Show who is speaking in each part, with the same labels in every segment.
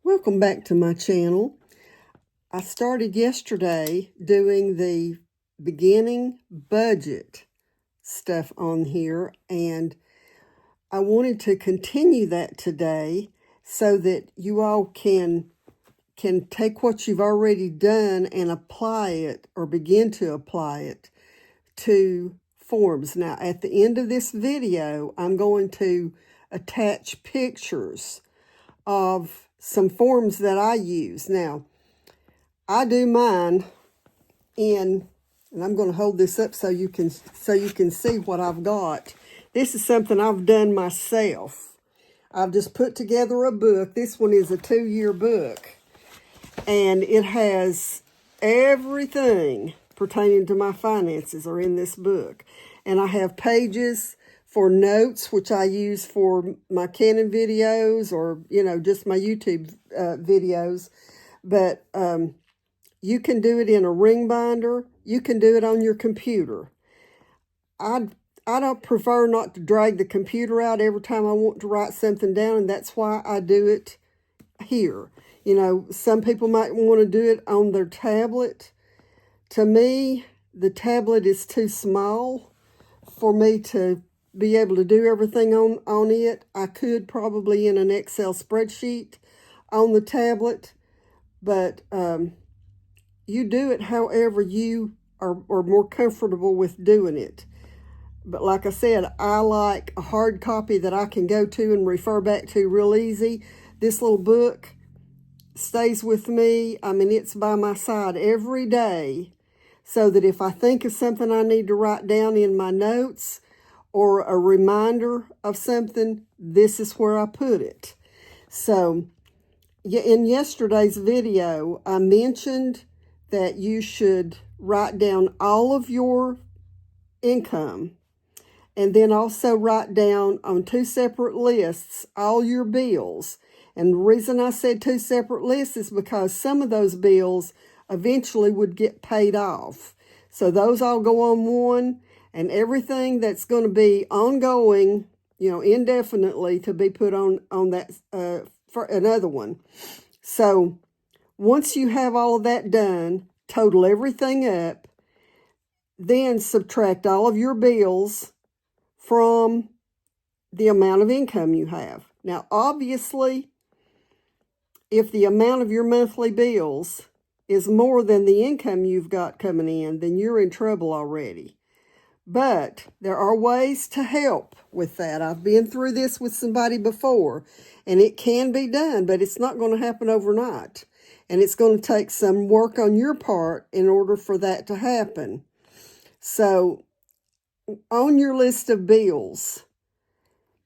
Speaker 1: Welcome back to my channel. I started yesterday doing the beginning budget stuff on here, and I wanted to continue that today so that you all can take what you've already done and apply it or begin to apply it to forms. Now, at the end of this video, I'm going to attach pictures of some forms that I use. Now, I do mine in, and I'm going to hold this up so you can see what I've got. This is something I've done myself. I've just put together a book. This one is a 2-year book, and it has everything pertaining to my finances are in this book. And I have pages for notes, which I use for my Canon videos or, just my YouTube videos. But you can do it in a ring binder. You can do it on your computer. I don't prefer not to drag the computer out every time I want to write something down, and that's why I do it here. Some people might want to do it on their tablet. To me, the tablet is too small for me to be able to do everything on it. I could probably in an Excel spreadsheet on the tablet, but you do it however you are more comfortable with doing it. But like I said, I like a hard copy that I can go to and refer back to real easy. This little book stays with me. I mean, it's by my side every day, so that if I think of something I need to write down in my notes or a reminder of something, this is where I put it. So in yesterday's video, I mentioned that you should write down all of your income, and then also write down on 2 separate lists all your bills. And the reason I said 2 separate lists is because some of those bills eventually would get paid off. So those all go on one, and everything that's going to be ongoing, indefinitely, to be put on that for another one. So once you have all of that done, total everything up, then subtract all of your bills from the amount of income you have. Now, obviously, if the amount of your monthly bills is more than the income you've got coming in, then you're in trouble already. But there are ways to help with that. I've been through this with somebody before, and it can be done, but it's not going to happen overnight. And it's going to take some work on your part in order for that to happen. So, on your list of bills,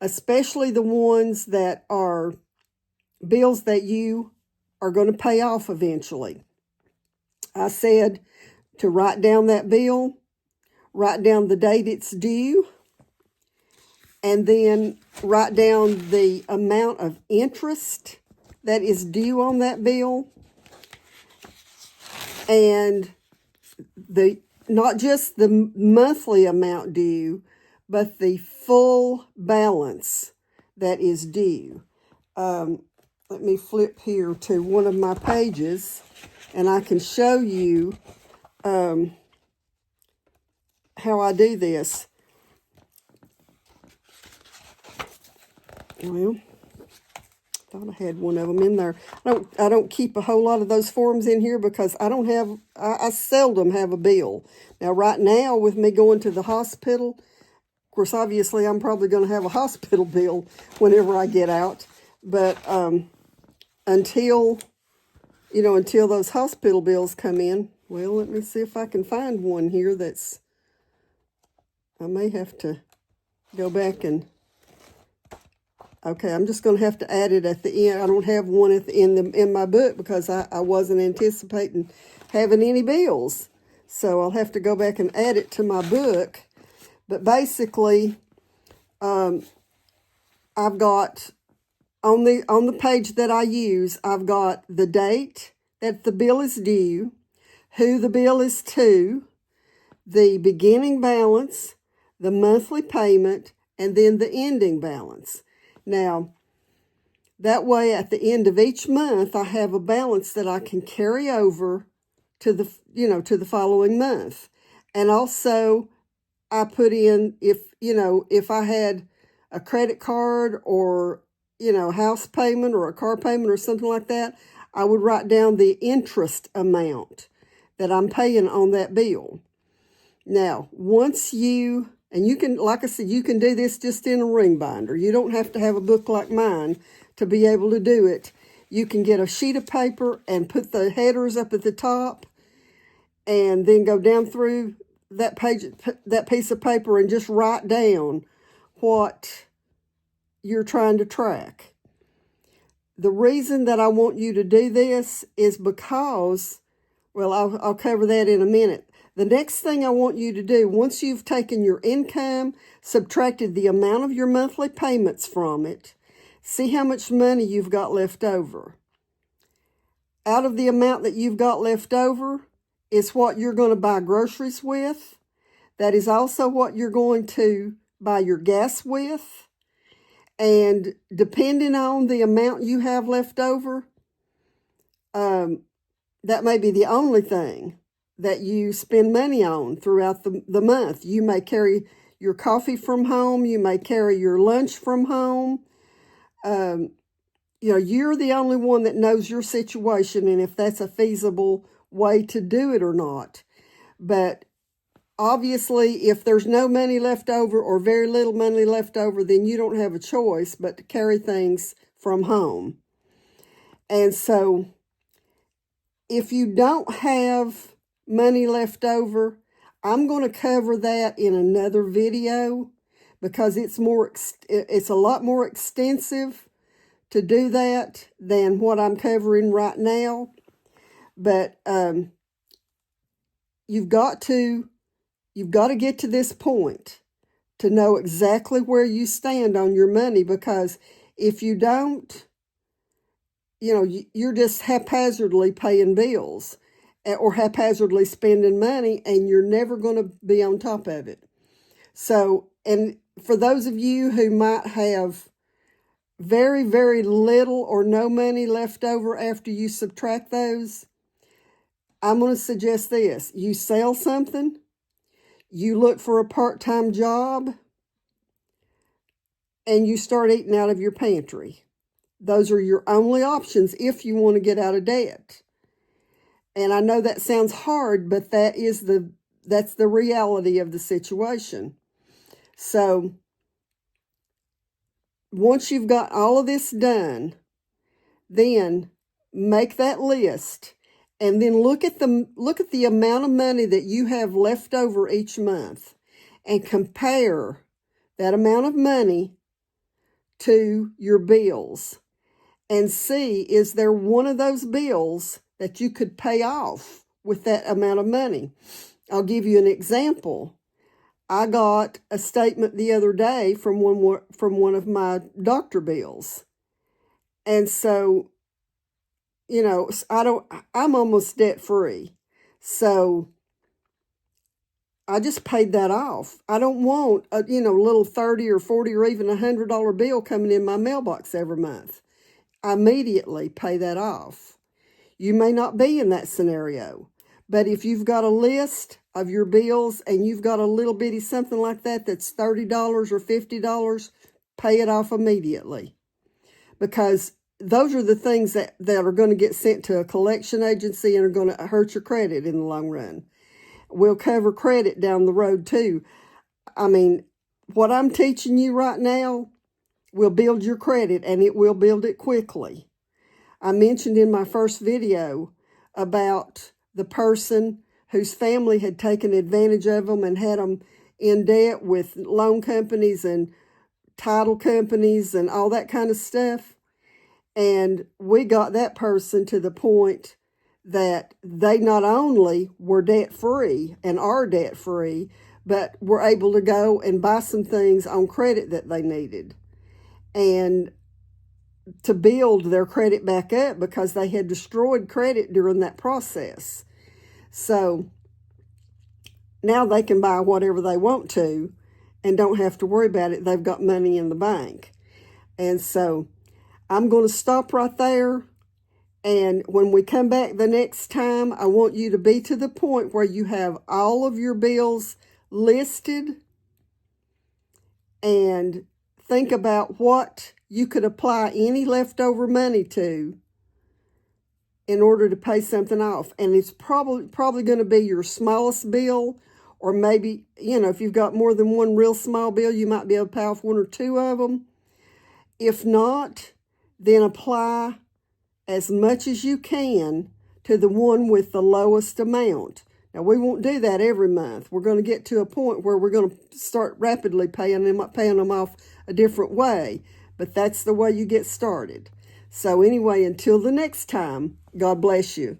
Speaker 1: especially the ones that are bills that you are going to pay off eventually, I said to write down that bill, write down the date it's due, and then write down the amount of interest that is due on that bill, and not just the monthly amount due, but the full balance that is due. Let me flip here to one of my pages, and I can show you how I do this. Well, thought I had one of them in there. I don't keep a whole lot of those forms in here because I seldom have a bill. Now, right now, with me going to the hospital, of course, obviously, I'm probably going to have a hospital bill whenever I get out. But until those hospital bills come in, well, let me see if I can find one here I may have to go back and, okay, I'm just going to have to add it at the end. I don't have one in my book because I wasn't anticipating having any bills. So I'll have to go back and add it to my book. But basically, I've got on the page that I use, I've got the date that the bill is due, who the bill is to, the beginning balance, the monthly payment, and then the ending balance. Now, That way, at the end of each month, I have a balance that I can carry over to the, to the following month. And also, I put in, if I had a credit card or, house payment or a car payment or something like that, I would write down the interest amount that I'm paying on that bill. Now, and you can, like I said, you can do this just in a ring binder. You don't have to have a book like mine to be able to do it. You can get a sheet of paper and put the headers up at the top and then go down through that piece of paper and just write down what you're trying to track. The reason that I want you to do this is because, well, I'll cover that in a minute. The next thing I want you to do, once you've taken your income, subtracted the amount of your monthly payments from it, see how much money you've got left over. Out of the amount that you've got left over is what you're going to buy groceries with. That is also what you're going to buy your gas with. And depending on the amount you have left over, that may be the only thing that you spend money on throughout the month. You may carry your coffee from home. You may carry your lunch from home. You're the only one that knows your situation and if that's a feasible way to do it or not. But obviously, if there's no money left over or very little money left over, then you don't have a choice but to carry things from home. And so, if you don't have money left over, I'm going to cover that in another video because it's a lot more extensive to do that than what I'm covering right now. But you've got to get to this point to know exactly where you stand on your money, because if you don't, you're just haphazardly paying bills or haphazardly spending money, and you're never going to be on top of it. So, and for those of you who might have very, very little or no money left over after you subtract those, I'm going to suggest this. You sell something, you look for a part-time job, and you start eating out of your pantry. Those are your only options if you want to get out of debt. And I know that sounds hard, but that's the reality of the situation. So once you've got all of this done, then make that list and then look at the amount of money that you have left over each month and compare that amount of money to your bills and see, is there one of those bills that you could pay off with that amount of money? I'll give you an example. I got a statement the other day from one of my doctor bills. And so, I'm almost debt free. So I just paid that off. I don't want a little $30 or $40 or even $100 bill coming in my mailbox every month. I immediately pay that off. You may not be in that scenario, but if you've got a list of your bills and you've got a little bitty something like that that's $30 or $50, pay it off immediately, because those are the things that are going to get sent to a collection agency and are going to hurt your credit in the long run. We'll cover credit down the road too. I mean, what I'm teaching you right now will build your credit, and it will build it quickly. I mentioned in my first video about the person whose family had taken advantage of them and had them in debt with loan companies and title companies and all that kind of stuff. And we got that person to the point that they not only were debt-free and are debt-free, but were able to go and buy some things on credit that they needed, and to build their credit back up because they had destroyed credit during that process. So now they can buy whatever they want to and don't have to worry about it. They've got money in the bank. And so I'm going to stop right there. And when we come back the next time, I want you to be to the point where you have all of your bills listed and think about what you could apply any leftover money to in order to pay something off. And it's probably going to be your smallest bill, or maybe, if you've got more than one real small bill, you might be able to pay off one or two of them. If not, then apply as much as you can to the one with the lowest amount. Now, we won't do that every month. We're going to get to a point where we're going to start rapidly paying them off a different way. But that's the way you get started. So anyway, until the next time, God bless you.